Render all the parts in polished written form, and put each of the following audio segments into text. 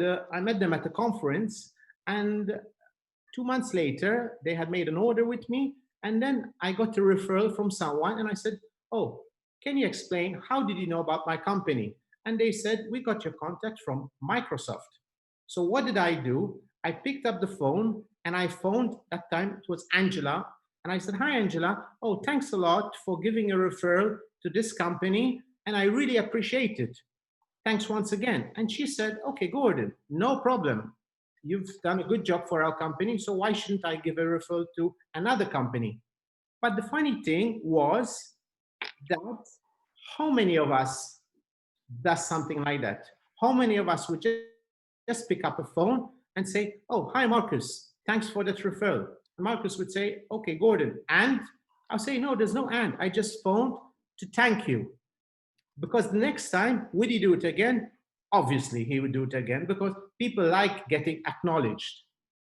And I met them at a conference, and 2 months later, they had made an order with me. And then I got a referral from someone, and I said, "Oh, can you explain how did you know about my company?" And they said, "We got your contact from Microsoft." So what did I do? I picked up the phone and I phoned, that time it was Angela, and I said, "Hi, Angela. Oh, thanks a lot for giving a referral to this company, and I really appreciate it. Thanks once again." And she said, "Okay, Gordon, no problem. You've done a good job for our company, so why shouldn't I give a referral to another company?" But the funny thing was that how many of us does something like that? How many of us would just pick up a phone and say, "Oh, hi, Marcus. Thanks for that referral." And Marcus would say, "Okay, Gordon." And I'll say, "No, there's no and. I just phoned to thank you." Because the next time, would he do it again? Obviously, he would do it again because people like getting acknowledged.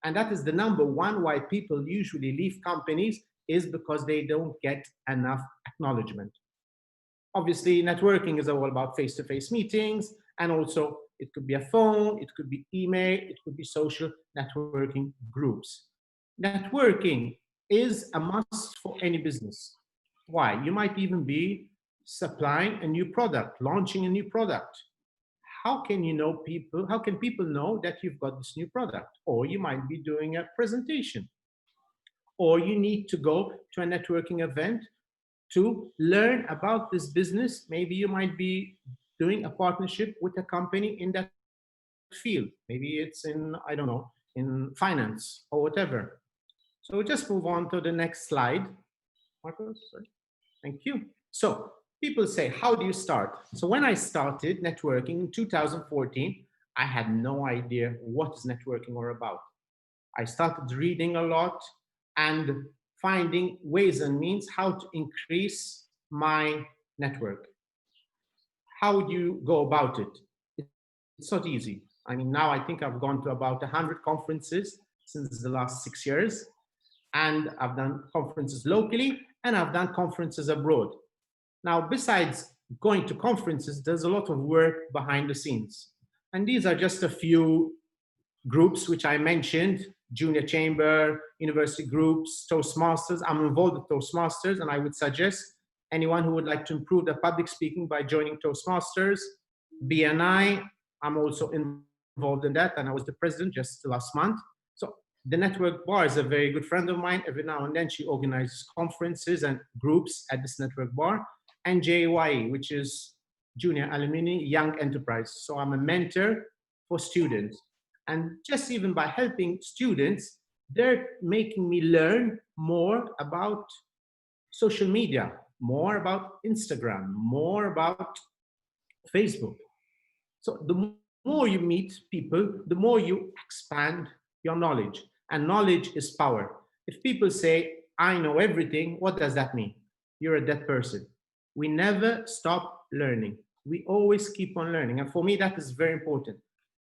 And that is the number one why people usually leave companies, is because they don't get enough acknowledgement. Obviously, networking is all about face-to-face meetings, and also it could be a phone, it could be email, it could be social networking groups. Networking is a must for any business. Why? You might even be supplying a new product, launching a new product. How can you know people? How can people know that you've got this new product? Or you might be doing a presentation, or you need to go to a networking event to learn about this business. Maybe you might be doing a partnership with a company in that field. Maybe it's in, I don't know, in finance or whatever. So we'll just move on to the next slide. Marcos, sorry. Thank you. So people say, how do you start? So when I started networking in 2014, I had no idea what is networking all about. I started reading a lot and finding ways and means how to increase my network. How would you go about it? It's not easy. I mean, now I think I've gone to about 100 conferences since the last 6 years, and I've done conferences locally and I've done conferences abroad. Now, besides going to conferences, there's a lot of work behind the scenes. And these are just a few groups which I mentioned: Junior Chamber, university groups, Toastmasters. I'm involved with Toastmasters, and I would suggest anyone who would like to improve their public speaking by joining Toastmasters. BNI, I'm also involved in that, and I was the president just last month. So the Network Bar is a very good friend of mine. Every now and then she organizes conferences and groups at this Network Bar. And JYE, which is Junior Alumni Young Enterprise. So I'm a mentor for students. And just even by helping students, they're making me learn more about social media, more about Instagram, more about Facebook. So the more you meet people, the more you expand your knowledge. And knowledge is power. If people say, "I know everything," what does that mean? You're a dead person. We never stop learning. We always keep on learning. And for me, that is very important.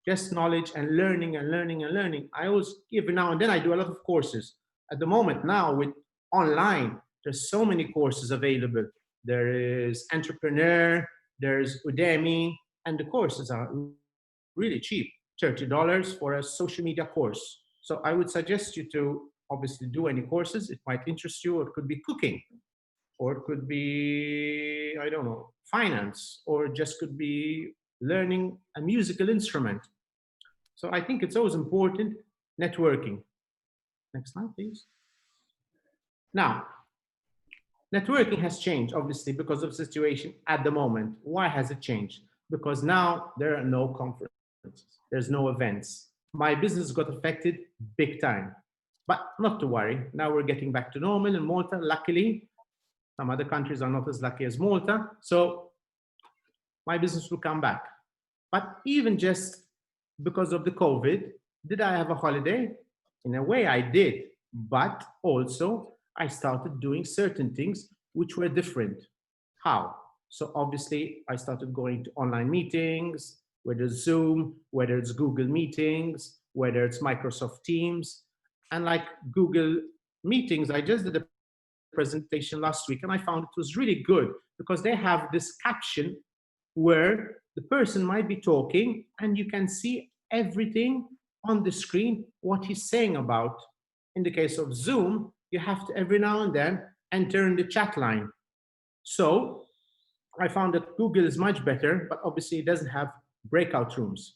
Just knowledge and learning and learning and learning. I always, every now and then, I do a lot of courses. At the moment now, with online, there's so many courses available. There is Entrepreneur, there's Udemy, and the courses are really cheap, $30 for a social media course. So I would suggest you to obviously do any courses. It might interest you, or it could be cooking, or it could be, I don't know, finance, or just could be learning a musical instrument. So I think it's always important, networking. Next slide, please. Now, networking has changed, obviously, because of the situation at the moment. Why has it changed? Because now there are no conferences, there's no events. My business got affected big time, but not to worry. Now we're getting back to normal in Malta, luckily. Some other countries are not as lucky as Malta. So my business will come back. But even just because of the COVID, did I have a holiday? In a way, I did. But also, I started doing certain things which were different. How? So obviously, I started going to online meetings, whether it's Zoom, whether it's Google Meetings, whether it's Microsoft Teams. And like Google Meetings, I just did a presentation last week, and I found it was really good because they have this caption where the person might be talking and you can see everything on the screen what he's saying about. In the case of Zoom, you have to every now and then enter in the chat line. So I found that Google is much better, but obviously it doesn't have breakout rooms.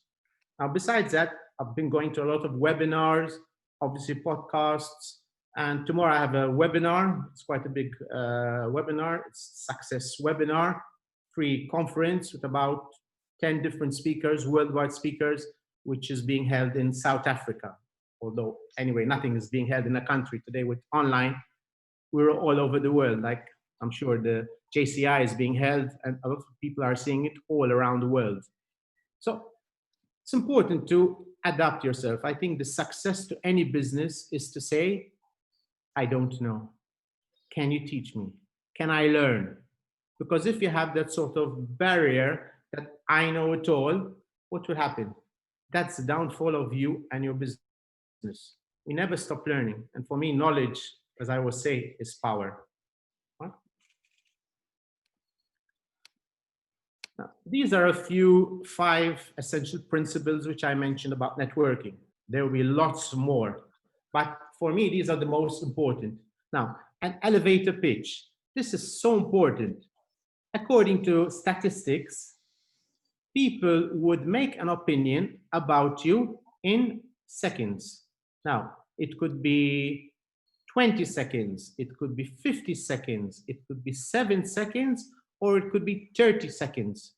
Now, besides that, I've been going to a lot of webinars, obviously podcasts, and tomorrow I have a webinar. It's quite a big webinar. It's Success Webinar, free conference with about 10 different speakers, worldwide speakers, which is being held in South Africa. Although, anyway, nothing is being held in a country today with online. We're all over the world. Like I'm sure the JCI is being held, and a lot of people are seeing it all around the world. So it's important to adapt yourself. I think the success to any business is to say, I don't know. Can you teach me? Can I learn? Because if you have that sort of barrier that I know it all, what will happen? That's the downfall of you and your business. We never stop learning. And for me, knowledge, as I always say, is power. Huh? Now, these are a few 5 essential principles which I mentioned about networking. There will be lots more, but for me, these are the most important. Now, an elevator pitch. This is so important. According to statistics, people would make an opinion about you in seconds. Now, it could be 20 seconds, it could be 50 seconds, it could be 7 seconds, or it could be 30 seconds.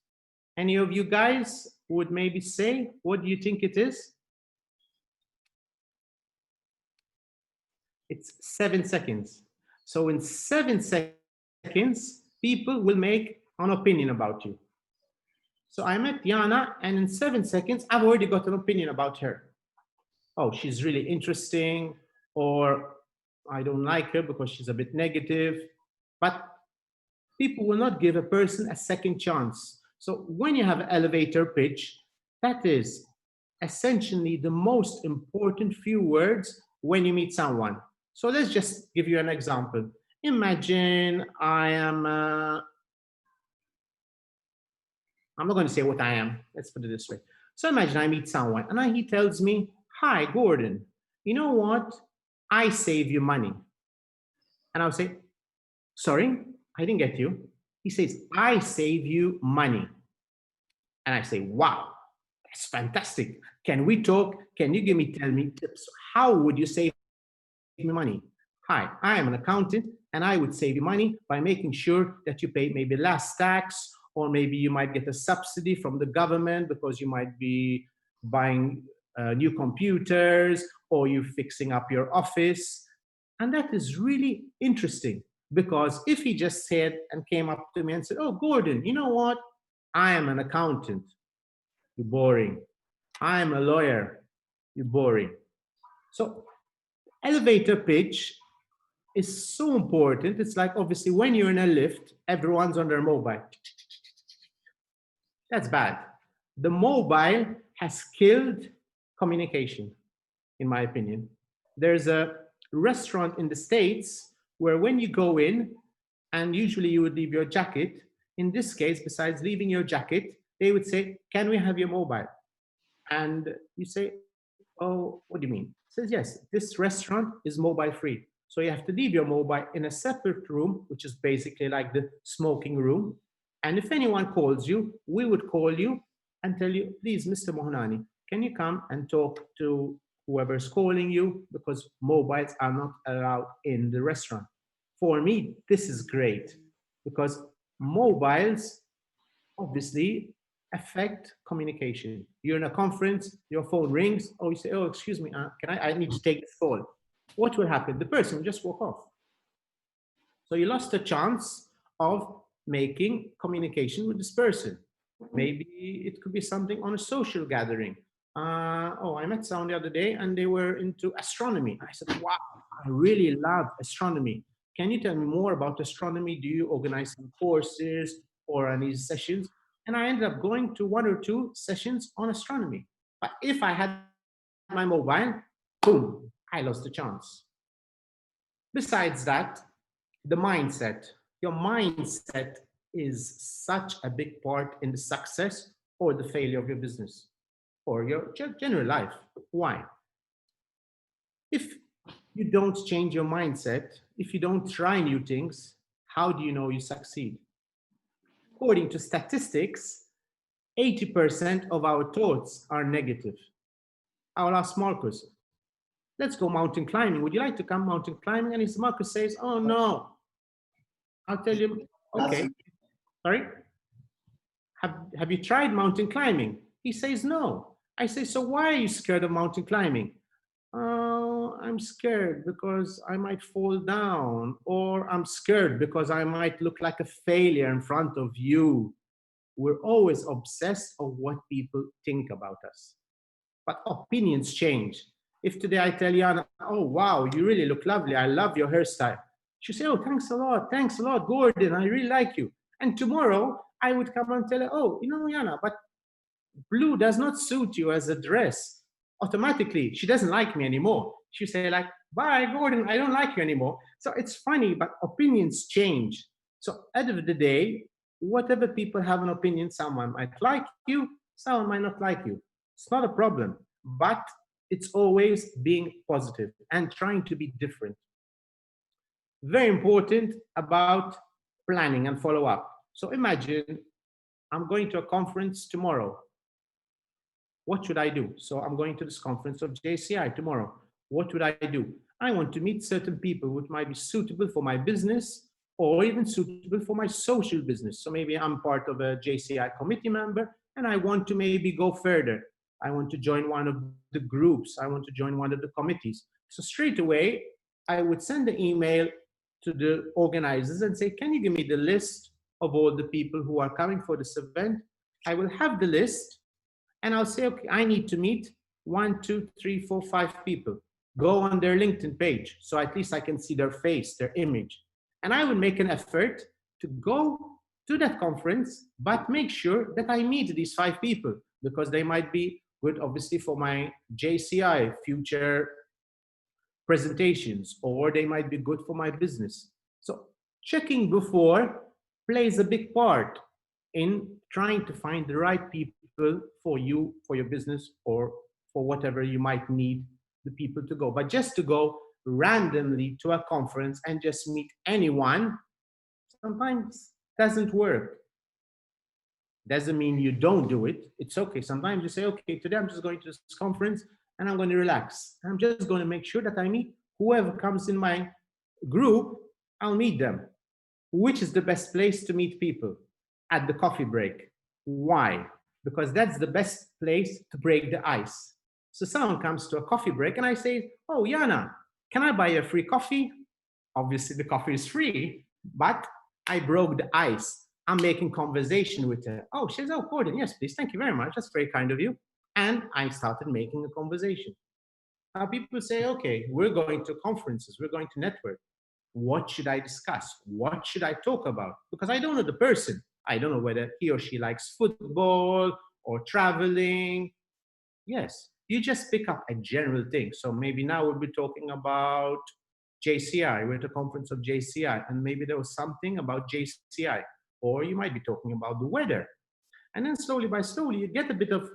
Any of you guys would maybe say, what do you think it is? It's 7 seconds. So in 7 seconds, people will make an opinion about you. So I met Yana, and in 7 seconds, I've already got an opinion about her. Oh, she's really interesting, or I don't like her because she's a bit negative. But people will not give a person a second chance. So when you have an elevator pitch, that is essentially the most important few words when you meet someone. So let's just give you an example. Imagine I'm not going to say what I am. Let's put it this way. So imagine I meet someone and he tells me, hi, Gordon, you know what? I save you money. And I'll say, sorry, I didn't get you. He says, I save you money. And I say, wow, that's fantastic. Can we talk? Can you tell me tips? How would you save me money? Hi, I am an accountant, and I would save you money by making sure that you pay maybe less tax, or maybe you might get a subsidy from the government because you might be buying new computers, or you fixing up your office. And that is really interesting, because if he just said and came up to me and said, oh, Gordon, you know what? I am an accountant. You're boring. I'm a lawyer. You're boring. So elevator pitch is so important. It's like, obviously, when you're in a lift, everyone's on their mobile. That's bad. The mobile has killed communication, in my opinion. There's a restaurant in the States where when you go in, and usually you would leave your jacket, in this case, besides leaving your jacket, they would say, can we have your mobile? And you say, oh, what do you mean? He says, yes, this restaurant is mobile free. So you have to leave your mobile in a separate room, which is basically like the smoking room. And if anyone calls you, we would call you and tell you, please, Mr. Mohanani, can you come and talk to whoever's calling you, because mobiles are not allowed in the restaurant. For me, this is great, because mobiles obviously affect communication. You're in a conference, your phone rings, oh, you say, oh, excuse me, I need to take this call. What will happen? The person will just walk off. So you lost a chance of making communication with this person. Maybe it could be something on a social gathering. Oh, I met someone the other day and they were into astronomy. I said, wow, I really love astronomy. Can you tell me more about astronomy? Do you organize some courses or any sessions? And I ended up going to 1 or 2 sessions on astronomy. But if I had my mobile, boom, I lost the chance. Besides that, the mindset. Your mindset is such a big part in the success or the failure of your business. or your general life. Why? If you don't change your mindset, if you don't try new things, how do you know you succeed? According to statistics, 80% of our thoughts are negative. I will ask Marcus, let's go mountain climbing. Would you like to come mountain climbing? And if Marcus says, oh no, I'll tell him, That's okay, sorry, have you tried mountain climbing? He says, no. I say, so why are you scared of mountain climbing? Oh, I'm scared because I might fall down, or I'm scared because I might look like a failure in front of you. We're always obsessed of what people think about us. But opinions change. If today I tell Yana, oh wow, you really look lovely, I love your hairstyle, she'll say, oh, thanks a lot, Gordon, I really like you. And tomorrow I would come and tell her, oh, you know, Yana, but blue does not suit you as a dress. Automatically, she doesn't like me anymore. She'll say, like, bye, Gordon, I don't like you anymore. So it's funny, but opinions change. So at the end of the day, whatever people have an opinion, someone might like you, someone might not like you. It's not a problem, but it's always being positive and trying to be different. Very important about planning and follow up. So imagine I'm going to a conference tomorrow. What should I do? So I'm going to this conference of JCI tomorrow. What would I do? I want to meet certain people which might be suitable for my business or even suitable for my social business. So maybe I'm part of a JCI committee member and I want to maybe go further. I want to join one of the groups. I want to join one of the committees. So straight away, I would send an email to the organizers and say, can you give me the list of all the people who are coming for this event? I will have the list and I'll say, okay, I need to meet 1, 2, 3, 4, 5 people. Go on their LinkedIn page. So at least I can see their face, their image. And I will make an effort to go to that conference, but make sure that I meet these 5 people because they might be good, obviously, for my JCI future presentations, or they might be good for my business. So checking before plays a big part in trying to find the right people for you, for your business, or for whatever you might need the people to go. But just to go randomly to a conference and just meet anyone sometimes doesn't work. Doesn't mean you don't do it. It's okay. Sometimes you say, okay, today I'm just going to this conference and I'm going to relax. I'm just going to make sure that I meet whoever comes in my group, I'll meet them. Which is the best place to meet people? At the coffee break. Why? Because that's the best place to break the ice. So someone comes to a coffee break and I say, oh, Yana, can I buy a free coffee? Obviously, the coffee is free, but I broke the ice. I'm making conversation with her. Oh, she says, oh, Gordon, yes, please. Thank you very much. That's very kind of you. And I started making a conversation. Now people say, okay, we're going to conferences, we're going to network. What should I discuss? What should I talk about? Because I don't know the person. I don't know whether he or she likes football or traveling. Yes, you just pick up a general thing. So maybe now we'll be talking about JCI. We're at a conference of JCI, and maybe there was something about JCI, or you might be talking about the weather. And then slowly by slowly, you get a bit of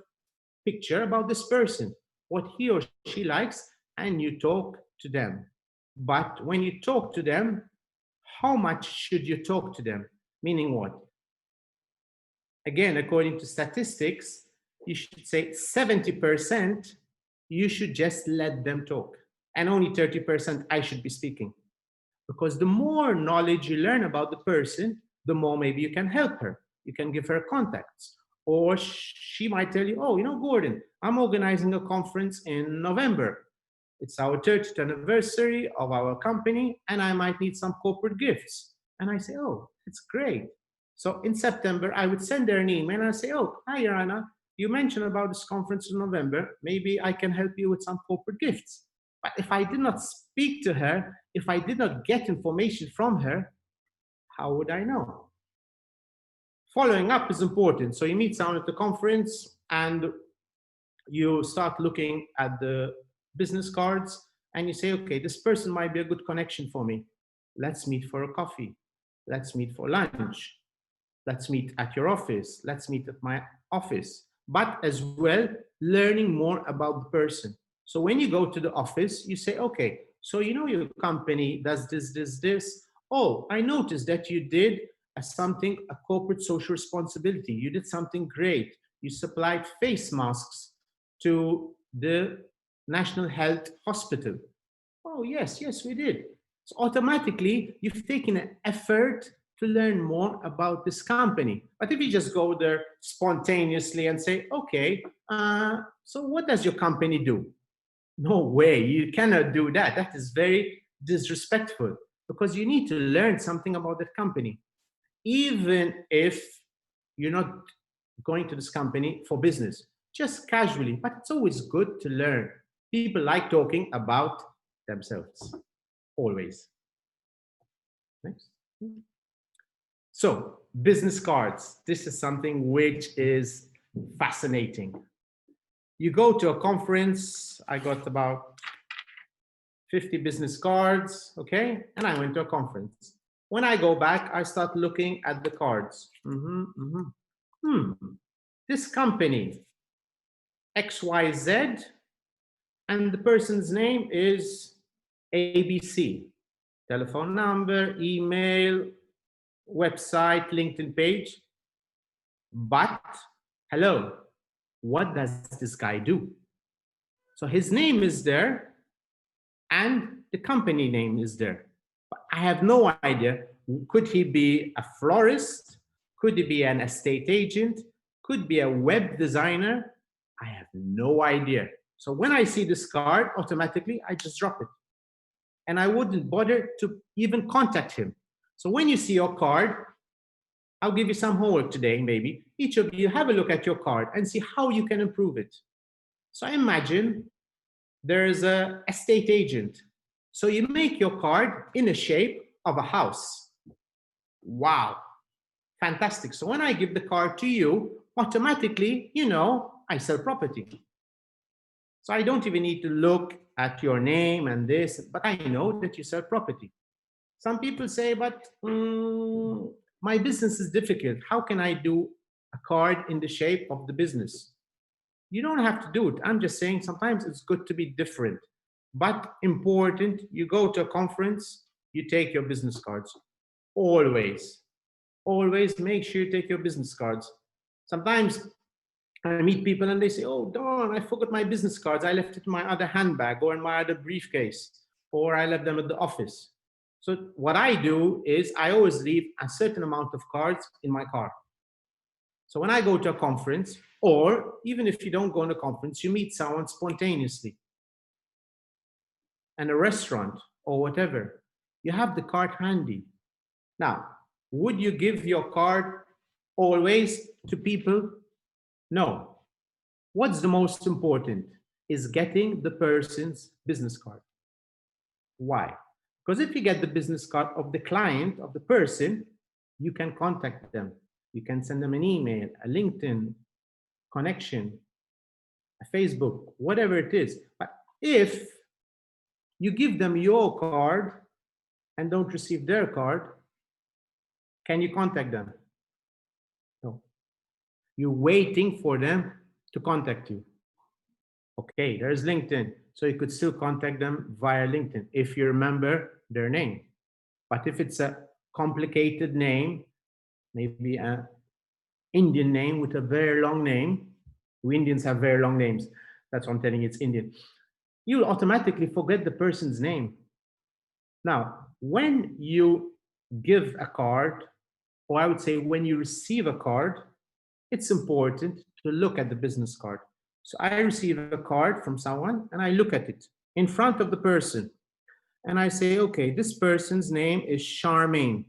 picture about this person, what he or she likes, and you talk to them. But when you talk to them, how much should you talk to them? Meaning what? Again, according to statistics, you should say 70% you should just let them talk, and only 30% I should be speaking. Because the more knowledge you learn about the person, the more maybe you can help her. You can give her contacts. Or she might tell you, oh, you know, Gordon, I'm organizing a conference in November. It's our 30th anniversary of our company, and I might need some corporate gifts. And I say, oh, it's great. So in September, I would send her an email and I say, oh, hi, Irana, you mentioned about this conference in November. Maybe I can help you with some corporate gifts. But if I did not speak to her, if I did not get information from her, how would I know? Following up is important. So you meet someone at the conference and you start looking at the business cards and you say, okay, this person might be a good connection for me. Let's meet for a coffee. Let's meet for lunch. Let's meet at your office. Let's meet at my office. but as well learning more about the person. So when you go to the office, you say, okay, so you know your company does this. Oh, I noticed that you did a corporate social responsibility. You did something great. You supplied face masks to the National Health Hospital. Oh, yes, yes, we did. So automatically, you've taken an effort to learn more about this company. But if you just go there spontaneously and say, okay, so what does your company do? No way, you cannot do that. That is very disrespectful because you need to learn something about that company, even if you're not going to this company for business, just casually. But it's always good to learn. People like talking about themselves, always. Next. So, business cards. This is something which is fascinating. You go to a conference, I got about 50 business cards, okay? And I went to a conference. When I go back, I start looking at the cards. This company, XYZ, and the person's name is ABC. Telephone number, email, website, LinkedIn page. But, hello, what does this guy do? So his name is there and the company name is there. But I have no idea. Could he be a florist? Could he be an estate agent? Could be a web designer? I have no idea. So when I see this card, automatically I just drop it. And I wouldn't bother to even contact him. So when you see your card, I'll give you some homework today, maybe. Each of you have a look at your card and see how you can improve it. So imagine there's a estate agent. So you make your card in the shape of a house. Wow, fantastic. So when I give the card to you, automatically, I sell property. So I don't even need to look at your name and this, but I know that you sell property. Some people say, but my business is difficult. How can I do a card in the shape of the business? You don't have to do it. I'm just saying sometimes it's good to be different, but important. You go to a conference, you take your business cards. Always, always make sure you take your business cards. Sometimes I meet people and they say, oh, darn, I forgot my business cards. I left it in my other handbag or in my other briefcase, or I left them at the office. So what I do is I always leave a certain amount of cards in my car. So when I go to a conference, or even if you don't go to a conference, you meet someone spontaneously in a restaurant or whatever, you have the card handy. Now, would you give your card always to people? No. What's the most important is getting the person's business card. Why? Because if you get the business card of the client, of the person, you can contact them. You can send them an email, a LinkedIn connection, a Facebook, whatever it is. But if you give them your card and don't receive their card, can you contact them? No. You're waiting for them to contact you. Okay, there's LinkedIn. So you could still contact them via LinkedIn if you remember their name. But if it's a complicated name, maybe an Indian name with a very long name, we Indians have very long names. That's why I'm telling you it's Indian. You'll automatically forget the person's name. Now, when you give a card, or I would say when you receive a card, it's important to look at the business card. So I receive a card from someone and I look at it in front of the person. And I say, okay, this person's name is Charmaine.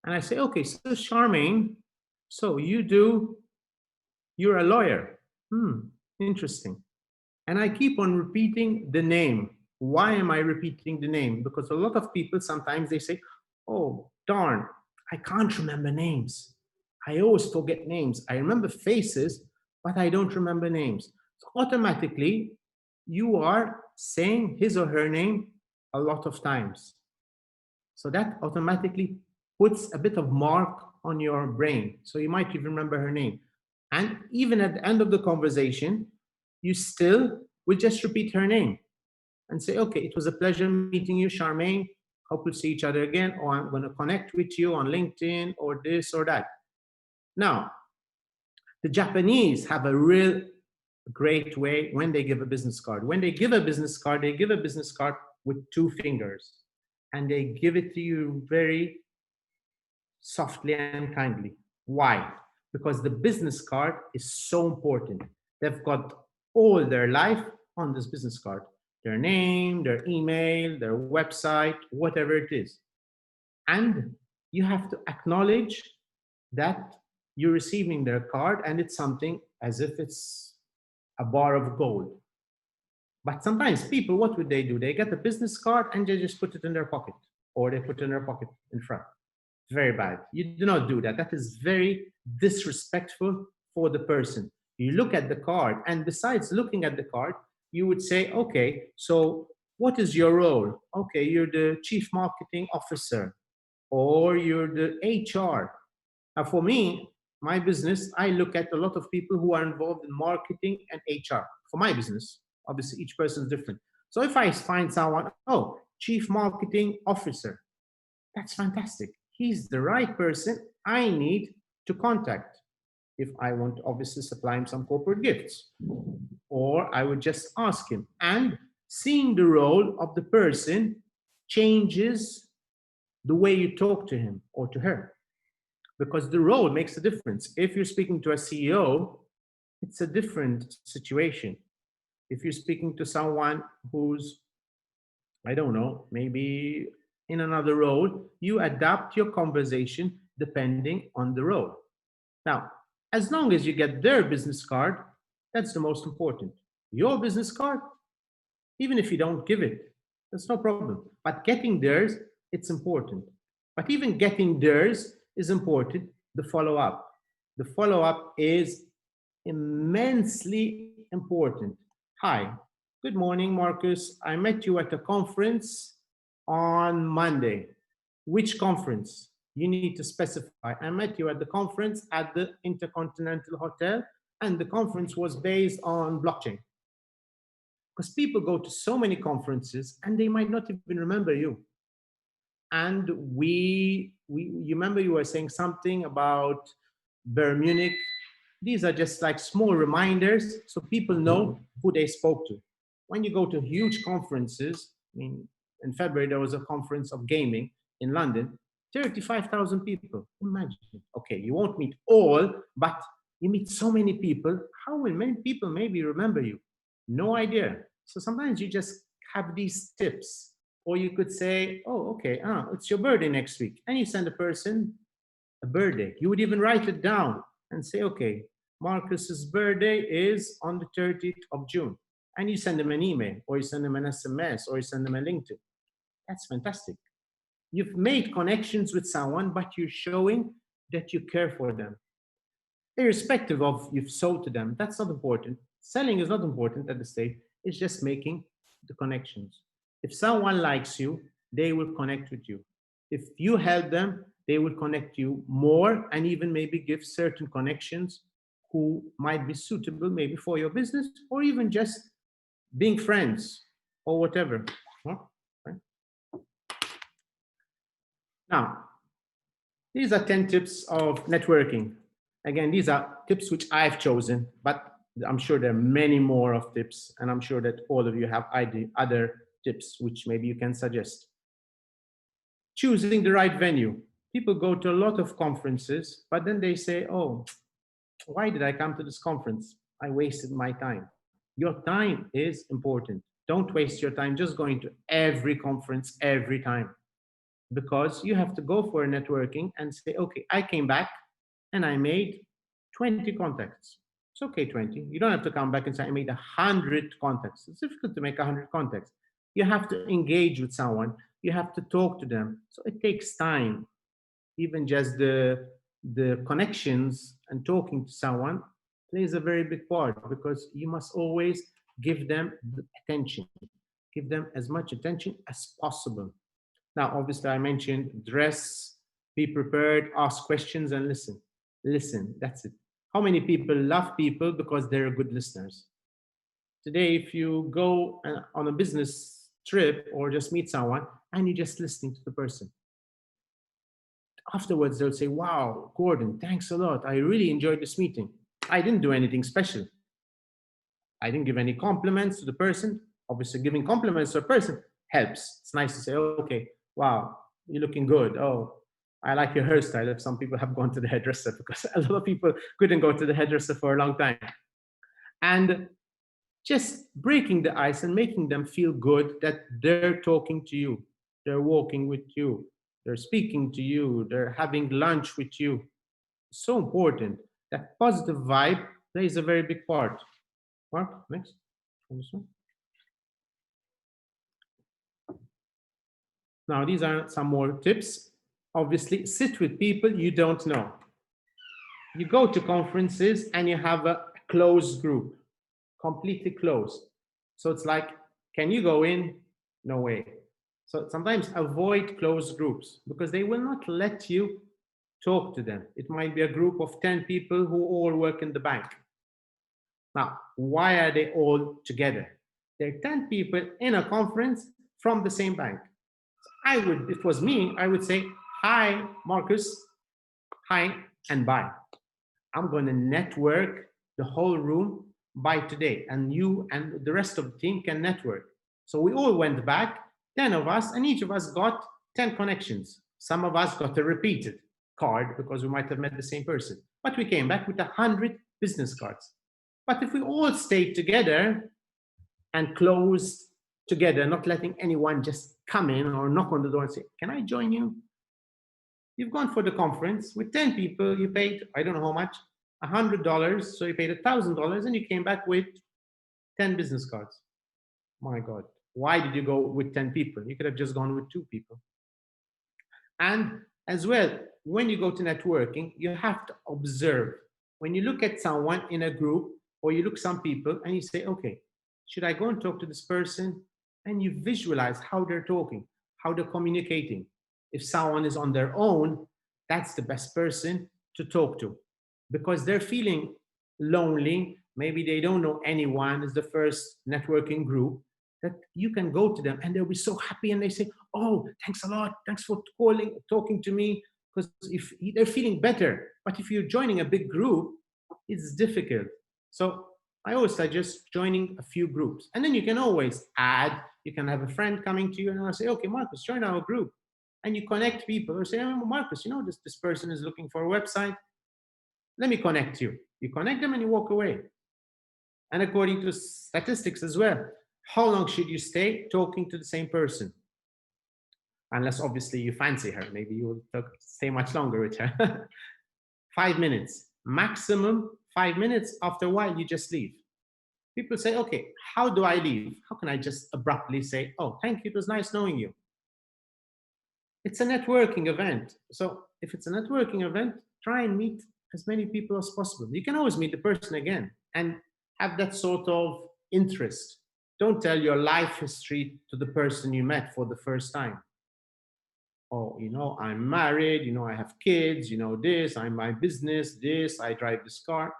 And I say, okay, so Charmaine, so you're a lawyer. Interesting. And I keep on repeating the name. Why am I repeating the name? Because a lot of people sometimes they say, oh, darn, I can't remember names. I always forget names. I remember faces, but I don't remember names. So automatically, you are saying his or her name a lot of times. So that automatically puts a bit of mark on your brain. So you might even remember her name. And even at the end of the conversation, you still will just repeat her name and say, okay, it was a pleasure meeting you, Charmaine. Hope we'll see each other again, or I'm going to connect with you on LinkedIn or this or that. Now, the Japanese have a real great way when they give a business card. When they give a business card, they give a business card with two fingers and they give it to you very softly and kindly. Why? Because the business card is so important. They've got all their life on this business card, their name, their email, their website, whatever it is. And you have to acknowledge that you're receiving their card and it's something as if it's a bar of gold. But sometimes people, what would they do? They get the business card and they just put it in their pocket or they put it in their pocket in front. Very bad. You do not do that. That is very disrespectful for the person. You look at the card, and besides looking at the card, you would say, okay, so what is your role? Okay, you're the chief marketing officer or you're the HR. Now, for me, my business, I look at a lot of people who are involved in marketing and HR for my business. Obviously, each person is different. So if I find someone, oh, chief marketing officer, that's fantastic. He's the right person I need to contact if I want to obviously supply him some corporate gifts. Or I would just ask him. And seeing the role of the person changes the way you talk to him or to her because the role makes a difference. If you're speaking to a CEO, it's a different situation. If you're speaking to someone who's, I don't know, maybe in another role, you adapt your conversation depending on the role. Now, as long as you get their business card, that's the most important. Your business card, even if you don't give it, that's no problem. But getting theirs, it's important. But even getting theirs is important, the follow up. The follow up is immensely important. Hi, good morning, Marcus. I met you at a conference on Monday. Which conference? You need to specify. I met you at the conference at the Intercontinental Hotel, and the conference was based on blockchain. Because people go to so many conferences and they might not even remember you. And you remember you were saying something about Bayern Munich. These are just like small reminders so people know who they spoke to. When you go to huge conferences, I mean, in February there was a conference of gaming in London, 35,000 people. Imagine. Okay, you won't meet all, but you meet so many people. How will many people maybe remember you? No idea. So sometimes you just have these tips. Or you could say, oh, okay, it's your birthday next week. And you send a person a birthday. You would even write it down and say, okay, Marcus's birthday is on the 30th of June. And you send them an email, or you send them an SMS, or you send them a LinkedIn. That's fantastic. You've made connections with someone, but you're showing that you care for them. Irrespective of you've sold to them, that's not important. Selling is not important at the stage. It's just making the connections. If someone likes you, they will connect with you. If you help them, they will connect you more and even maybe give certain connections who might be suitable maybe for your business or even just being friends or whatever. Huh? Right? Now, these are 10 tips of networking. Again, these are tips which I've chosen, but I'm sure there are many more of tips, and I'm sure that all of you have other tips which maybe you can suggest. Choosing the right venue. People go to a lot of conferences, but then they say, oh, why did I come to this conference? I wasted my time. Your time is important. Don't waste your time just going to every conference every time because you have to go for a networking and say, okay, I came back and I made 20 contacts. It's okay, 20. You don't have to come back and say, I made 100 contacts. It's difficult to make 100 contacts. You have to engage with someone. You have to talk to them. So it takes time. Even just the connections and talking to someone plays a very big part because you must always give them the attention. Give them as much attention as possible. Now, obviously, I mentioned dress, be prepared, ask questions, and listen. Listen, that's it. How many people love people because they're good listeners? Today, if you go on a business trip or just meet someone and you're just listening to the person, afterwards they'll say, "Wow, Gordon, thanks a lot. I really enjoyed this meeting. I didn't do anything special. I didn't give any compliments to the person." Obviously, giving compliments to a person helps. It's nice to say, "Okay, wow, you're looking good. Oh, I like your hairstyle." If some people have gone to the hairdresser, because a lot of people couldn't go to the hairdresser for a long time. And just breaking the ice and making them feel good that they're talking to you, they're walking with you, they're speaking to you, they're having lunch with you. So important. That positive vibe plays a very big part. Mark, next. On this one. Now, these are some more tips. Obviously, sit with people you don't know. You go to conferences and you have a closed group, completely closed. So it's like, can you go in? No way. So sometimes avoid closed groups because they will not let you talk to them. It might be a group of 10 people who all work in the bank. Now, why are they all together? There are 10 people in a conference from the same bank. I would, if it was me, I would say, "Hi, Marcus, hi, and bye. I'm going to network the whole room by today, and you and the rest of the team can network." So we all went back, 10 of us, and each of us got 10 connections. Some of us got a repeated card because we might have met the same person, but we came back with 100 business cards. But if we all stayed together and closed together, not letting anyone just come in or knock on the door and say, "Can I join you?" You've gone for the conference with 10 people, you paid, I don't know how much, $100. So you paid $1,000 and you came back with 10 business cards. My God, why did you go with 10 people? You could have just gone with 2 people. And as well, when you go to networking, you have to observe. When you look at someone in a group or you look some people and you say, "Okay, should I go and talk to this person?" And you visualize how they're talking, how they're communicating. If someone is on their own, that's the best person to talk to because they're feeling lonely. Maybe they don't know anyone. It's the first networking group that you can go to them and they'll be so happy and they say, "Oh, thanks a lot. Thanks for calling, talking to me." Because if they're feeling better, but if you're joining a big group, it's difficult. So I always suggest joining a few groups, and then you can always add. You can have a friend coming to you, and I'll say, "Okay, Marcus, join our group," and you connect people. Or say, "Oh, Marcus, this person is looking for a website. Let me connect you." You connect them, and you walk away. And according to statistics as well, how long should you stay talking to the same person? Unless obviously you fancy her, maybe you will stay much longer with her. 5 minutes, maximum 5 minutes. After a while, you just leave. People say, "Okay, how do I leave? How can I just abruptly say, 'Oh, thank you, it was nice knowing you'?" It's a networking event. So if it's a networking event, try and meet as many people as possible. You can always meet the person again and have that sort of interest. Don't tell your life history to the person you met for the first time. "Oh, I'm married, I have kids, this, I'm my business, this, I drive this car."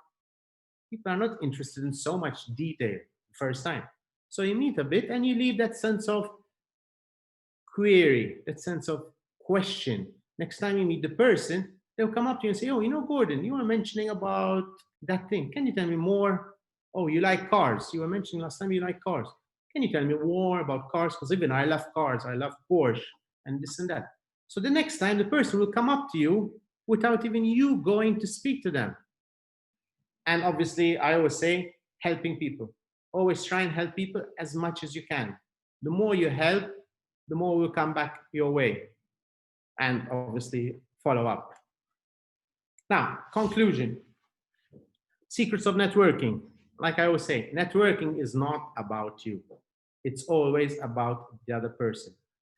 People are not interested in so much detail the first time. So you meet a bit and you leave that sense of query, that sense of question. Next time you meet the person, they'll come up to you and say, "Oh, Gordon, you were mentioning about that thing. Can you tell me more? Oh, you like cars. You were mentioning last time you like cars. Can you tell me more about cars? Because even I love cars. I love Porsche and this and that." So the next time the person will come up to you without even you going to speak to them. And obviously, I always say helping people. Always try and help people as much as you can. The more you help, the more will come back your way. And obviously, follow up. Now, conclusion. Secrets of networking. Like I always say, networking is not about you. It's always about the other person.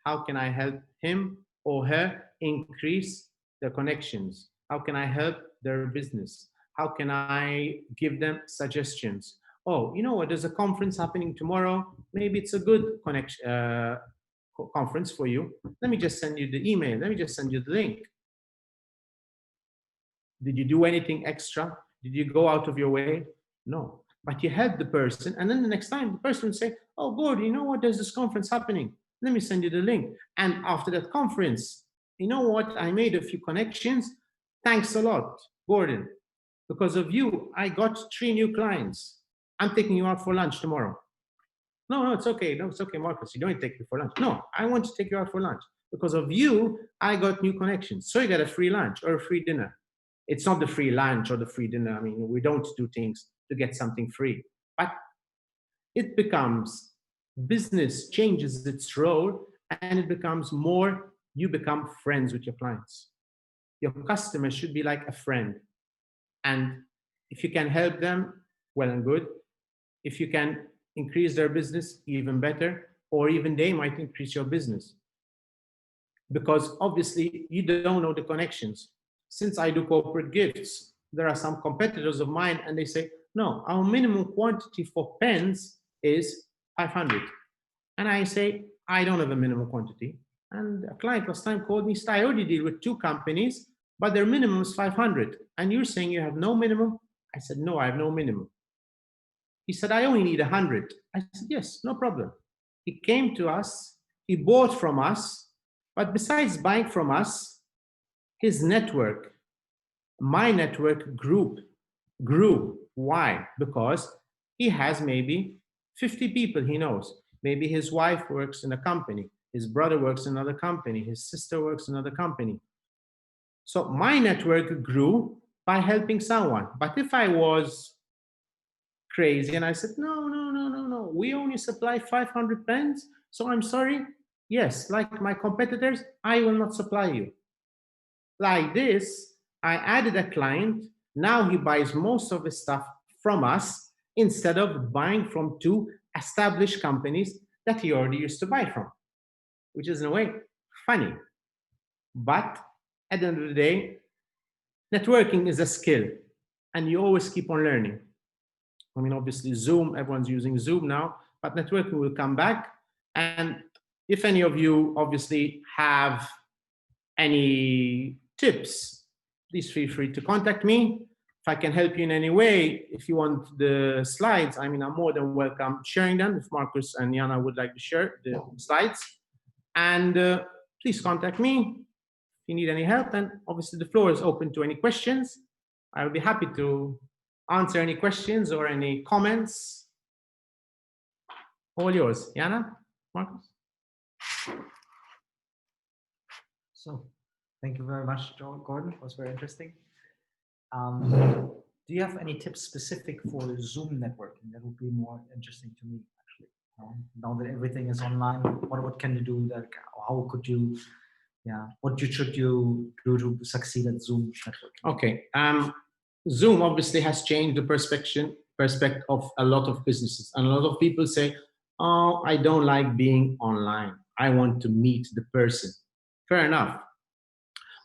How can I help him or her increase their connections? How can I help their business? How can I give them suggestions? Oh, you know what? There's a conference happening tomorrow. Maybe it's a good conference for you. Let me just send you the email. Let me just send you the link. Did you do anything extra? Did you go out of your way? No. But you help the person, and then the next time the person will say, "Oh, Gordon, you know what? There's this conference happening. Let me send you the link." And after that conference, you know what? I made a few connections. Thanks a lot, Gordon. Because of you, I got 3 new clients. I'm taking you out for lunch tomorrow. No, no, it's okay. No, it's okay, Marcus. You don't take me for lunch. No, I want to take you out for lunch. Because of you, I got new connections. So you get a free lunch or a free dinner. It's not the free lunch or the free dinner. I mean, we don't do things to get something free. But it becomes business changes its role and it becomes more, you become friends with your clients. Your customer should be like a friend. And if you can help them, well and good. If you can increase their business, even better, or even they might increase your business. Because obviously you don't know the connections. Since I do corporate gifts, there are some competitors of mine and they say, no, our minimum quantity for pens is 500. And I say, I don't have a minimum quantity. And a client last time called me, I already deal with 2 companies, but their minimum is 500. And you're saying you have no minimum? I said, no, I have no minimum. He said, I only need 100. I said, yes, no problem. He came to us, he bought from us, but besides buying from us, his network, my network grew. Why? Because he has maybe 50 people he knows. Maybe his wife works in a company, his brother works in another company, his sister works in another company. So my network grew by helping someone. But if I was crazy and I said, no, no, no, no, no, we only supply 500 pens, so I'm sorry. Yes, like my competitors, I will not supply you. Like this, I added a client. Now he buys most of his stuff from us instead of buying from 2 established companies that he already used to buy from, which is in a way funny. But at the end of the day, networking is a skill and you always keep on learning. I mean, obviously, Zoom, everyone's using Zoom now, but networking will come back. And if any of you obviously have any tips, please feel free to contact me. If I can help you in any way, if you want the slides, I mean, I'm more than welcome sharing them if Marcus and Jana would like to share the slides. And please contact me if you need any help. And obviously, the floor is open to any questions. I will be happy to answer any questions or any comments. All yours. Jana, Marcus? So, thank you very much, Gordon. It was very interesting. Do you have any tips specific for Zoom networking? That would be more interesting to me, actually. Now that everything is online, what can you do? That how could you, should you do to succeed at Zoom networking? Okay. Zoom obviously has changed the perspective of a lot of businesses, and a lot of people say, "Oh, I don't like being online. I want to meet the person." Fair enough,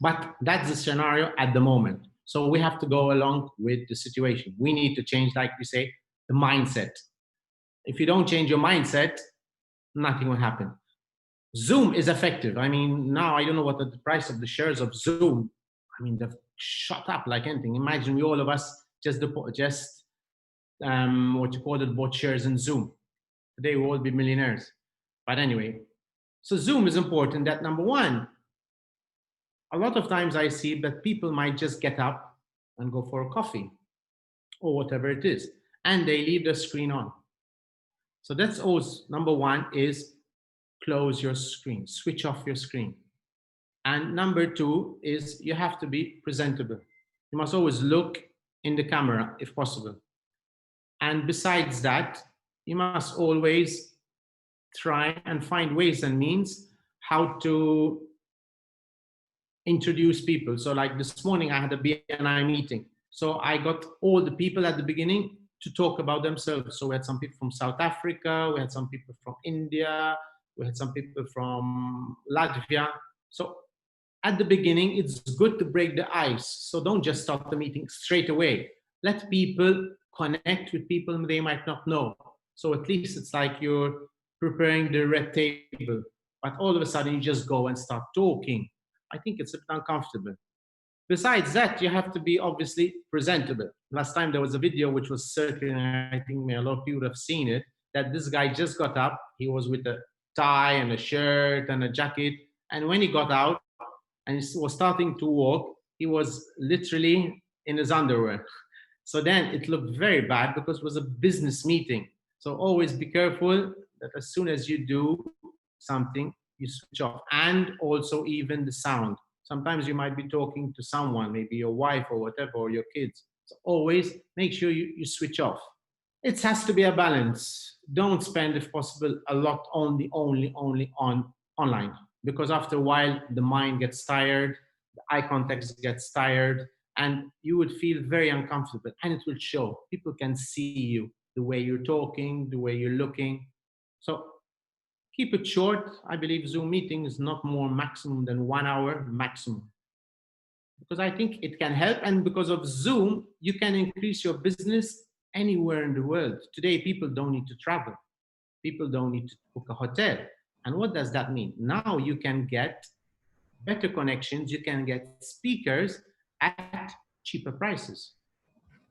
but that's the scenario at the moment. So we have to go along with the situation. We need to change, like we say, the mindset. If you don't change your mindset, nothing will happen. Zoom is effective. I mean, now I don't know what the price of the shares of Zoom. I mean, they've shot up like anything. Imagine we all of us what you call it, bought shares in Zoom. Today we'll all be millionaires. But anyway, so Zoom is important. That number one. A lot of times I see that people might just get up and go for a coffee or whatever it is, and they leave the screen on. So that's always number one is close your screen, switch off your screen. And number two is you have to be presentable. You must always look in the camera if possible. And besides that, you must always try and find ways and means how to introduce people. So like this morning, I had a BNI meeting. So I got all the people at the beginning to talk about themselves. So we had some people from South Africa, we had some people from India, we had some people from Latvia. So at the beginning, it's good to break the ice. So don't just start the meeting straight away. Let people connect with people they might not know. So at least it's like you're preparing the red table, but all of a sudden you just go and start talking. I think it's a bit uncomfortable. Besides that, you have to be obviously presentable. Last time there was a video which was circulating, I think a lot of people have seen it, that this guy just got up, he was with a tie and a shirt and a jacket, and when he got out and he was starting to walk, he was literally in his underwear. So then it looked very bad because it was a business meeting. So always be careful that as soon as you do something, you switch off. And also even the sound. Sometimes you might be talking to someone, maybe your wife or whatever, or your kids. So always make sure you switch off. It has to be a balance. Don't spend, if possible, a lot only on online, because after a while the mind gets tired, the eye contact gets tired, and you would feel very uncomfortable, and it will show. People can see you, the way you're talking, the way you're looking. So keep it short. I believe Zoom meeting is not more maximum than 1 hour maximum, because I think it can help. And because of Zoom, you can increase your business anywhere in the world. Today, people don't need to travel. People don't need to book a hotel. And what does that mean? Now you can get better connections. You can get speakers at cheaper prices.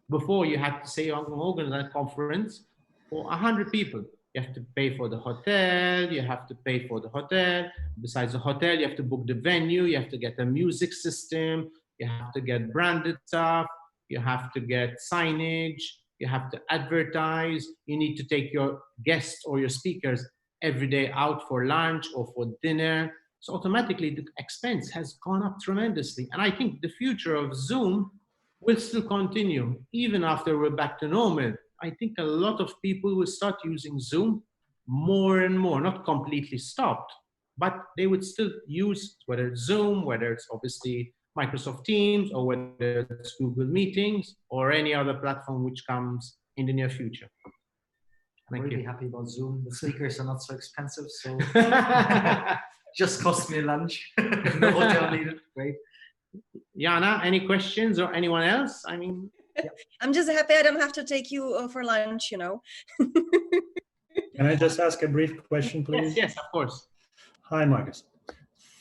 Before, you had to say, I'm going to organize a conference for 100 people. You have to pay for the hotel. You have to pay for the hotel. Besides the hotel, you have to book the venue. You have to get a music system. You have to get branded stuff. You have to get signage. You have to advertise. You need to take your guests or your speakers every day out for lunch or for dinner. So automatically the expense has gone up tremendously. And I think the future of Zoom will still continue even after we're back to normal. I think a lot of people will start using Zoom more and more, not completely stopped, but they would still use, whether it's Zoom, whether it's obviously Microsoft Teams, or whether it's Google Meetings, or any other platform which comes in the near future. I'm Thank really you. happy about Zoom. The speakers are not so expensive, so just cost me lunch. No hotel needed. Great. Jana, any questions or anyone else? I mean, I'm just happy I don't have to take you for lunch, you know. Can I just ask a brief question, please? yes, of course. Hi, Marcus.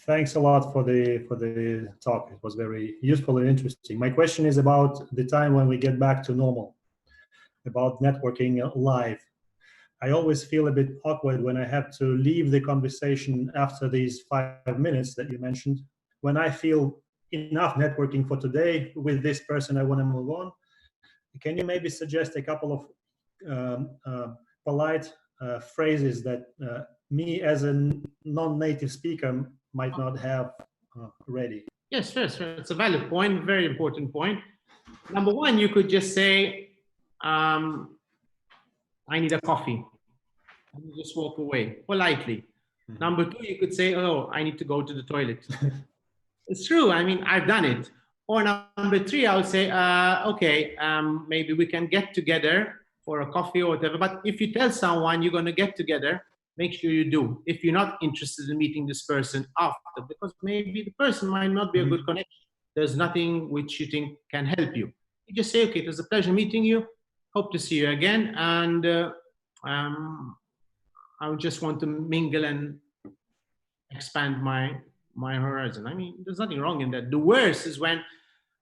Thanks a lot for the talk. It was very useful and interesting. My question is about the time when we get back to normal, about networking live. I always feel a bit awkward when I have to leave the conversation after these 5 minutes that you mentioned. When I feel enough networking for today with this person, I want to move on. Can you maybe suggest a couple of polite phrases that me as a non-native speaker might not have ready? Yes, sure. It's a valid point, very important point. Number one, you could just say, I need a coffee. And you just walk away politely. Mm-hmm. Number two, you could say, oh, I need to go to the toilet. It's true. I mean, I've done it. Or number three, I would say, okay, maybe we can get together for a coffee or whatever. But if you tell someone you're going to get together, make sure you do. If you're not interested in meeting this person after, because maybe the person might not be a good connection. There's nothing which you think can help you. You just say, okay, it was a pleasure meeting you. Hope to see you again. And I would just want to mingle and expand my horizon. I mean, there's nothing wrong in that. The worst is when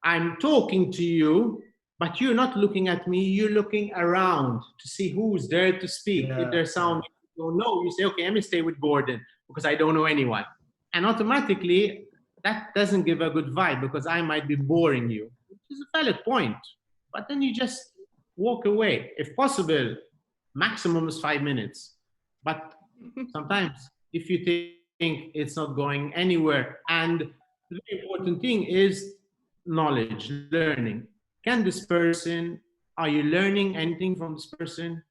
I'm talking to you, but you're not looking at me, you're looking around to see who's there to speak. Yeah. If there's someone you don't know, you say, okay, let me stay with Gordon because I don't know anyone. And automatically, that doesn't give a good vibe because I might be boring you, which is a valid point. But then you just walk away. If possible, maximum is 5 minutes. But sometimes if you think it's not going anywhere, and the very important thing is knowledge, learning. Can this person, are you learning anything from this person?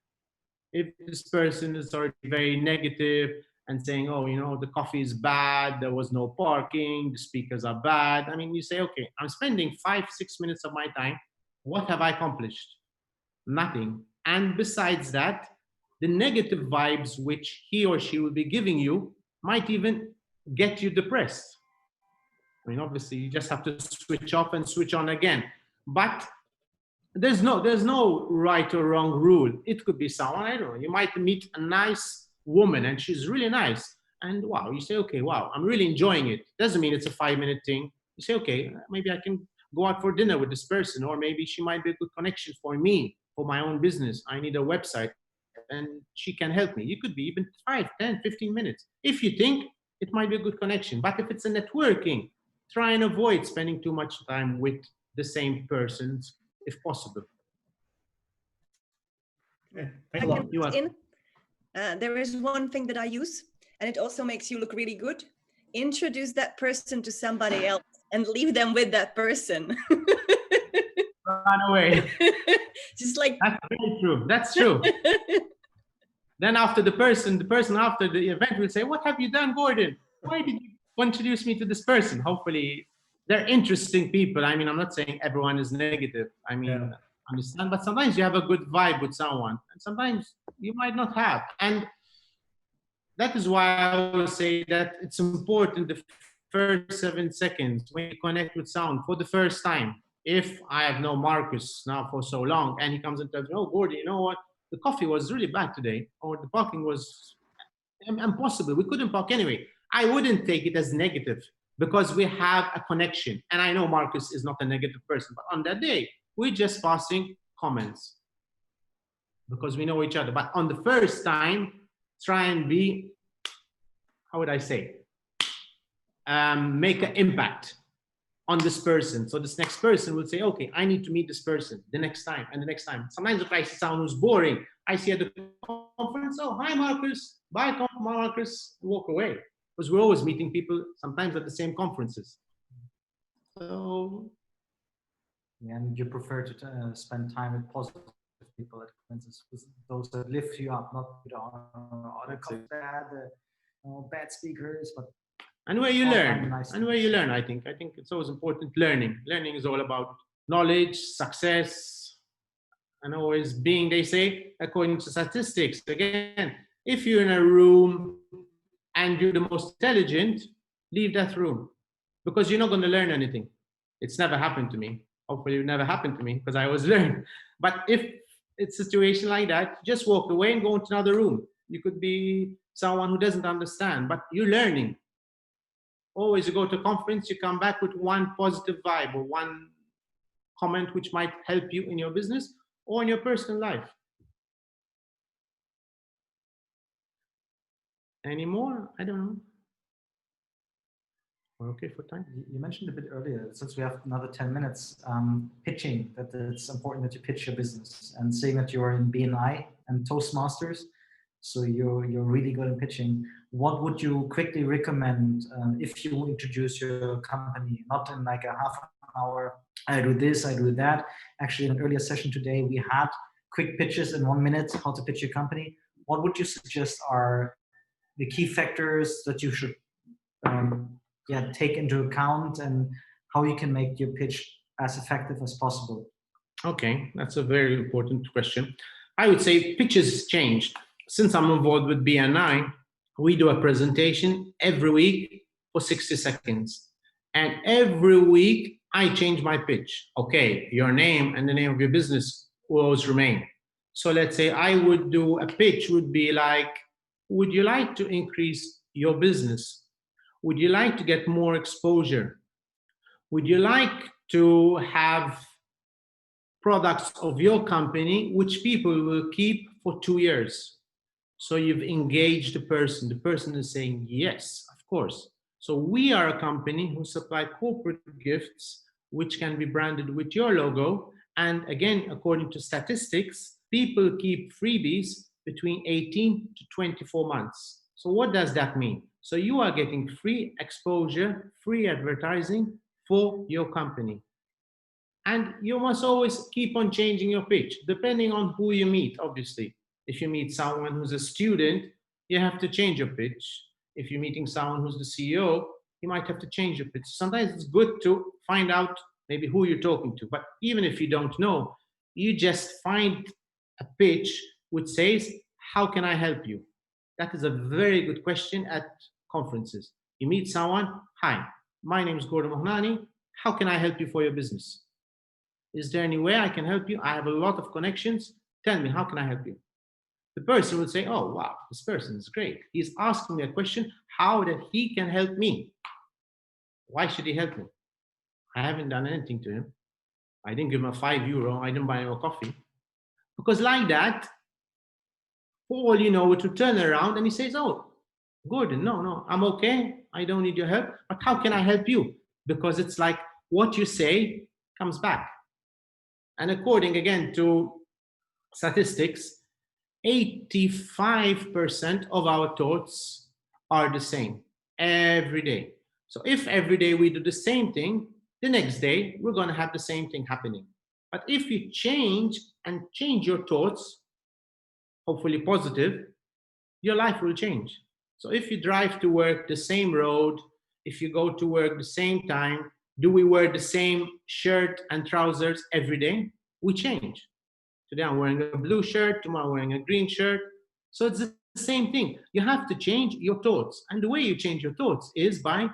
If this person is already very negative and saying, oh, you know, the coffee is bad, there was no parking, the speakers are bad. I mean, you say, okay, I'm spending 5-6 minutes of my time. What have I accomplished? Nothing. And besides that, the negative vibes which he or she will be giving you might even get you depressed. I mean, obviously, you just have to switch off and switch on again. But there's no right or wrong rule. It could be someone, I don't know, you might meet a nice woman and she's really nice. And wow, you say, okay, wow, I'm really enjoying it. Doesn't mean it's a 5-minute thing. You say, okay, maybe I can go out for dinner with this person, or maybe she might be a good connection for me, for my own business. I need a website and she can help me. You could be even 5, 10, 15 minutes. If you think it might be a good connection. But if it's a networking, try and avoid spending too much time with the same persons if possible. Okay, I thanks a can lot. You put are in. There is one thing that I use, and it also makes you look really good. Introduce that person to somebody else and leave them with that person. run away. Just like That's very true. That's true. Then after the person after the event will say, what have you done, Gordon? Why did you introduce me to this person? Hopefully they're interesting people. I mean, I'm not saying everyone is negative. I mean, Yeah. understand, but sometimes you have a good vibe with someone and sometimes you might not have. And that is why I will say that it's important the first 7 seconds when you connect with someone for the first time. If I have known Marcus now for so long and he comes and tells me, oh, Gordon, you know what? The coffee was really bad today, or the parking was impossible. We couldn't park anyway. I wouldn't take it as negative because we have a connection. And I know Marcus is not a negative person, but on that day, we're just passing comments because we know each other. But on the first time, try and be, how would I say, make an impact on this person. So this next person will say, okay, I need to meet this person the next time and the next time. Sometimes if I see someone who's boring, I see at the conference, oh, hi, Marcus. Bye, Marcus. Walk away. Because we're always meeting people sometimes at the same conferences. So Yeah, and you prefer to spend time with positive people at conferences, with those that lift you up, not bad speakers, but and where you all learn, kind of nice and where you things. learn, I think it's always important learning. Learning is all about knowledge, success, and always being, they say, according to statistics, again, if you're in a room and you're the most intelligent, leave that room because you're not going to learn anything. It's never happened to me. Hopefully it never happened to me because I always learn. But if it's a situation like that, just walk away and go into another room. You could be someone who doesn't understand, but you're learning. Always you go to a conference, you come back with one positive vibe or one comment which might help you in your business or in your personal life. Any more? I don't know. We're okay for time. You mentioned a bit earlier, since we have another 10 minutes, pitching, that it's important that you pitch your business, and saying that you are in BNI and Toastmasters, so you're really good in pitching. What would you quickly recommend if you introduce your company, not in like a half an hour, I do this, I do that. Actually, in an earlier session today, we had quick pitches in 1 minute, how to pitch your company. What would you suggest are the key factors that you should take into account, and how you can make your pitch as effective as possible? Okay, that's a very important question. I would say pitches changed. Since I'm involved with BNI, we do a presentation every week for 60 seconds. And every week I change my pitch. Okay, your name and the name of your business will always remain. So let's say I would do a pitch would be like, would you like to increase your business? Would you like to get more exposure? Would you like to have products of your company which people will keep for 2 years? So you've engaged the person. The person is saying, yes, of course. So we are a company who supply corporate gifts which can be branded with your logo. And again, according to statistics, people keep freebies between 18 to 24 months. So what does that mean? So you are getting free exposure, free advertising for your company. And you must always keep on changing your pitch, depending on who you meet, obviously. If you meet someone who's a student, you have to change your pitch. If you're meeting someone who's the CEO, you might have to change your pitch. Sometimes it's good to find out maybe who you're talking to. But even if you don't know, you just find a pitch which says, how can I help you? That is a very good question at conferences. You meet someone, hi, my name is Gordon Mohnani. How can I help you for your business? Is there any way I can help you? I have a lot of connections. Tell me, how can I help you? The person would say, oh, wow, this person is great. He's asking me a question, how that he can help me. Why should he help me? I haven't done anything to him. I didn't give him a €5. I didn't buy him a coffee. Because like that, for all you know, it would turn around and he says, oh, Gordon, no, I'm okay. I don't need your help. But how can I help you? Because it's like what you say comes back. And according again to statistics, 85% of our thoughts are the same every day. So if every day we do the same thing, the next day we're going to have the same thing happening. But if you change your thoughts, hopefully positive, your life will change. So if you drive to work the same road, if you go to work the same time, do we wear the same shirt and trousers every day? We change. Today I'm wearing a blue shirt, tomorrow I'm wearing a green shirt. So it's the same thing. You have to change your thoughts. And the way you change your thoughts is by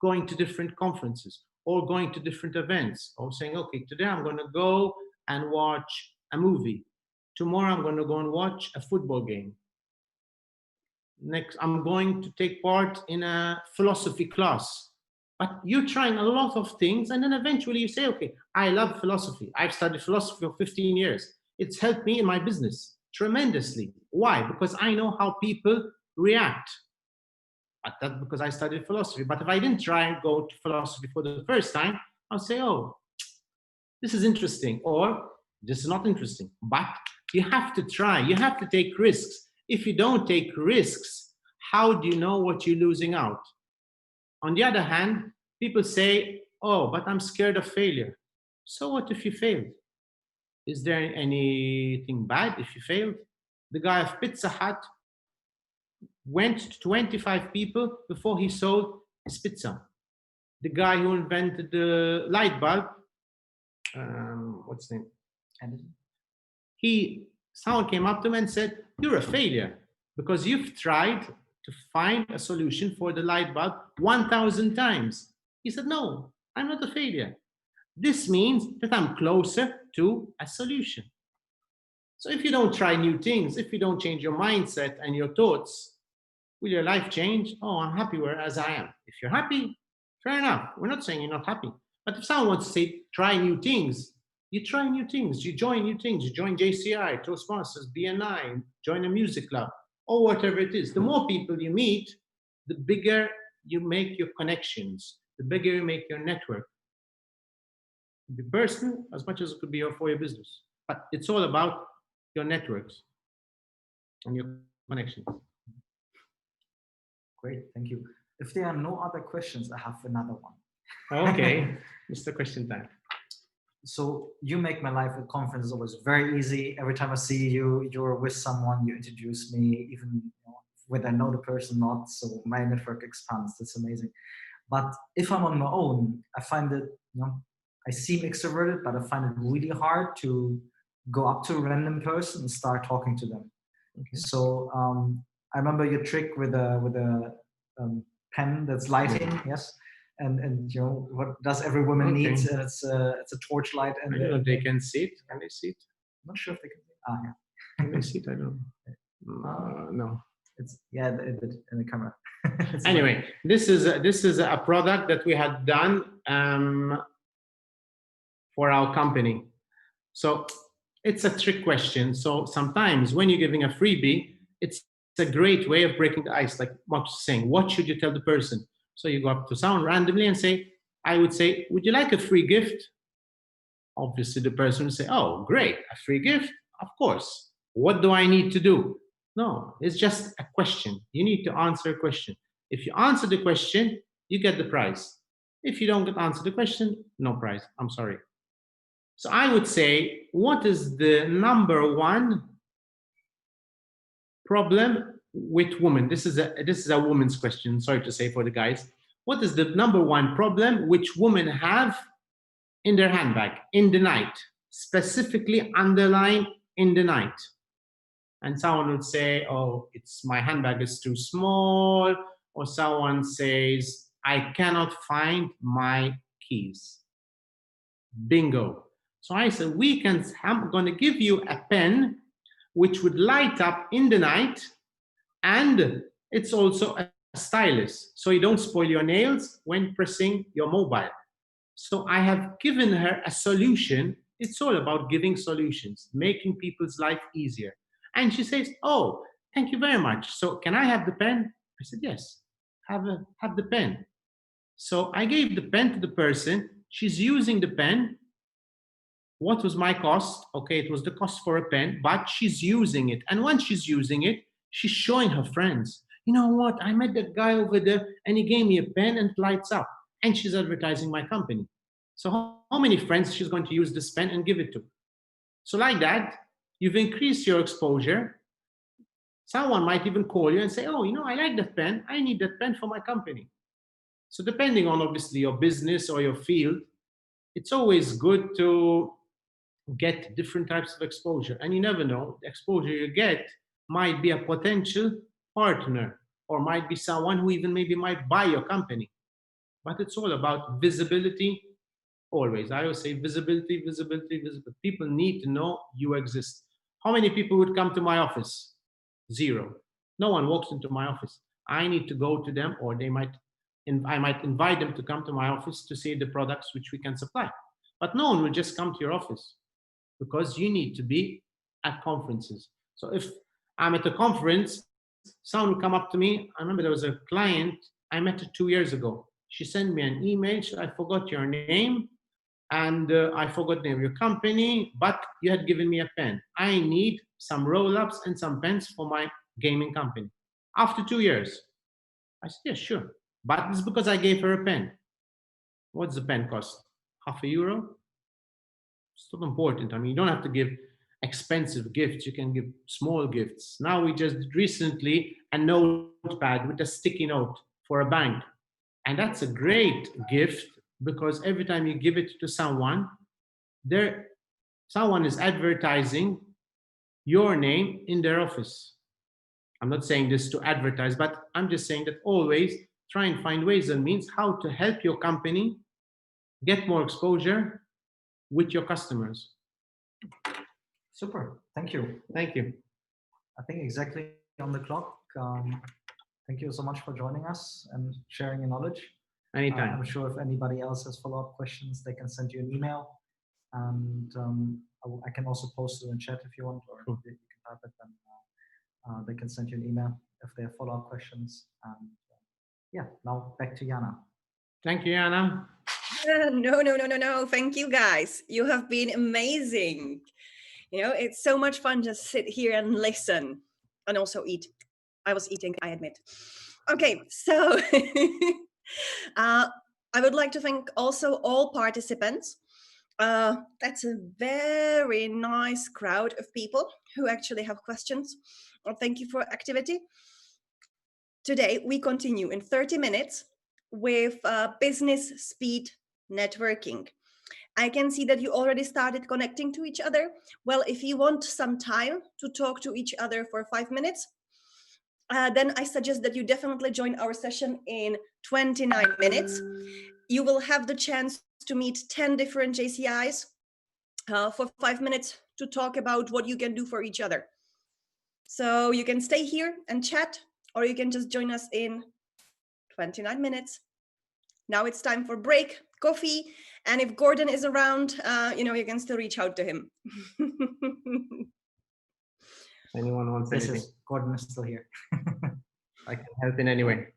going to different conferences or going to different events or saying, okay, today I'm going to go and watch a movie. Tomorrow I'm going to go and watch a football game. Next, I'm going to take part in a philosophy class. But you're trying a lot of things, and then eventually you say, okay, I love philosophy. I've studied philosophy for 15 years. It's helped me in my business tremendously. Why? Because I know how people react. But that's because I studied philosophy. But if I didn't try and go to philosophy for the first time, I'll say, oh, this is interesting, or this is not interesting. But you have to try. You have to take risks. If you don't take risks, how do you know what you're losing out? On the other hand, people say, oh, but I'm scared of failure. So what if you failed? Is there anything bad if you failed? The guy of Pizza Hut went to 25 people before he sold his pizza. The guy who invented the light bulb, what's his name? Edison. Someone came up to him and said, you're a failure because you've tried to find a solution for the light bulb 1,000 times. He said, no, I'm not a failure. This means that I'm closer to a solution. So if you don't try new things, if you don't change your mindset and your thoughts, will your life change? Oh, I'm happy where as I am. If you're happy, fair enough. We're not saying you're not happy. But if someone wants to say, try new things, you try new things, you join new things, you join JCI, Toastmasters, BNI, join a music club, or whatever it is. The more people you meet, the bigger you make your connections, the bigger you make your network. It could be personal as much as it could be for your business. But it's all about your networks and your connections. Great, thank you. If there are no other questions, I have another one. Okay, Mr. Question time. So you make my life at conferences always very easy. Every time I see you, you're with someone, you introduce me, even whether I know the person or not. So my network expands. That's amazing. But if I'm on my own, I find it, I seem extroverted, but I find it really hard to go up to a random person and start talking to them. Okay. So I remember your trick with a pen that's lighting, yes. And what does every woman need? It's a torchlight, and I don't know if they can see it. Can they see it? I'm not sure if they can see it. Ah, yeah. Can they see it? I don't know. No. It's in the camera. Anyway, this is a product that we had done for our company. So it's a trick question. So sometimes when you're giving a freebie, it's a great way of breaking the ice. Like Mark's saying, what should you tell the person? So you go up to someone randomly and say, I would say, would you like a free gift? Obviously, the person would say, oh, great, a free gift? Of course. What do I need to do? No, it's just a question. You need to answer a question. If you answer the question, you get the prize. If you don't answer the question, no prize. I'm sorry. So I would say, what is the number one problem with women? This is a woman's question. Sorry to say for the guys. What is the number one problem which women have in their handbag in the night? Specifically underline in the night. And someone would say, oh, my handbag is too small. Or someone says, I cannot find my keys. Bingo. So I said, I'm going to give you a pen which would light up in the night, and it's also a stylus, so you don't spoil your nails when pressing your mobile. So I have given her a solution. It's all about giving solutions, making people's life easier. And she says, "Oh, thank you very much. So can I have the pen?" I said, "Yes, have the pen." So I gave the pen to the person. She's using the pen. What was my cost? Okay, it was the cost for a pen, but she's using it. And when she's using it, she's showing her friends. You know what? I met that guy over there and he gave me a pen and it lights up. And she's advertising my company. So how many friends she's going to use this pen and give it to? So like that, you've increased your exposure. Someone might even call you and say, "Oh, I like that pen. I need that pen for my company." So depending on obviously your business or your field, it's always good to get different types of exposure. And you never know, the exposure you get might be a potential partner or might be someone who even maybe might buy your company. But it's all about visibility always. I always say visibility, visibility, visibility. People need to know you exist. How many people would come to my office? Zero. No one walks into my office. I need to go to them, or I might invite them to come to my office to see the products which we can supply. But no one will just come to your office because you need to be at conferences. So if I'm at a conference, someone will come up to me. I remember there was a client I met her 2 years ago. She sent me an email. She said, "I forgot your name and I forgot the name of your company, but you had given me a pen. I need some roll-ups and some pens for my gaming company." After 2 years, I said, "Yeah, sure." But it's because I gave her a pen. What's the pen cost? €0.50? It's not important. I mean, you don't have to give expensive gifts. You can give small gifts. Now we just recently a notepad with a sticky note for a bank. And that's a great gift because every time you give it to someone, someone is advertising your name in their office. I'm not saying this to advertise, but I'm just saying that always try and find ways and means how to help your company get more exposure with your customers. Super. Thank you. Thank you. I think exactly on the clock. Thank you so much for joining us and sharing your knowledge. Anytime. I'm sure if anybody else has follow-up questions, they can send you an email. And I can also post it in chat if you want, or you can type it, and they can send you an email if they have follow-up questions. And yeah, now back to Jana. Thank you, Jana. No. Thank you, guys. You have been amazing. It's so much fun to sit here and listen and also eat. I was eating, I admit. Okay, so I would like to thank also all participants. That's a very nice crowd of people who actually have questions. Thank you for activity. Today, we continue in 30 minutes with business speed networking. I can see that you already started connecting to each other. Well, if you want some time to talk to each other for 5 minutes, then I suggest that you definitely join our session in 29 minutes. You will have the chance to meet 10 different JCIs for 5 minutes to talk about what you can do for each other. So you can stay here and chat, or you can just join us in 29 minutes. Now it's time for break, coffee, and if Gordon is around, you can still reach out to him. Anyone wants anything? Gordon is still here. I can help in any way.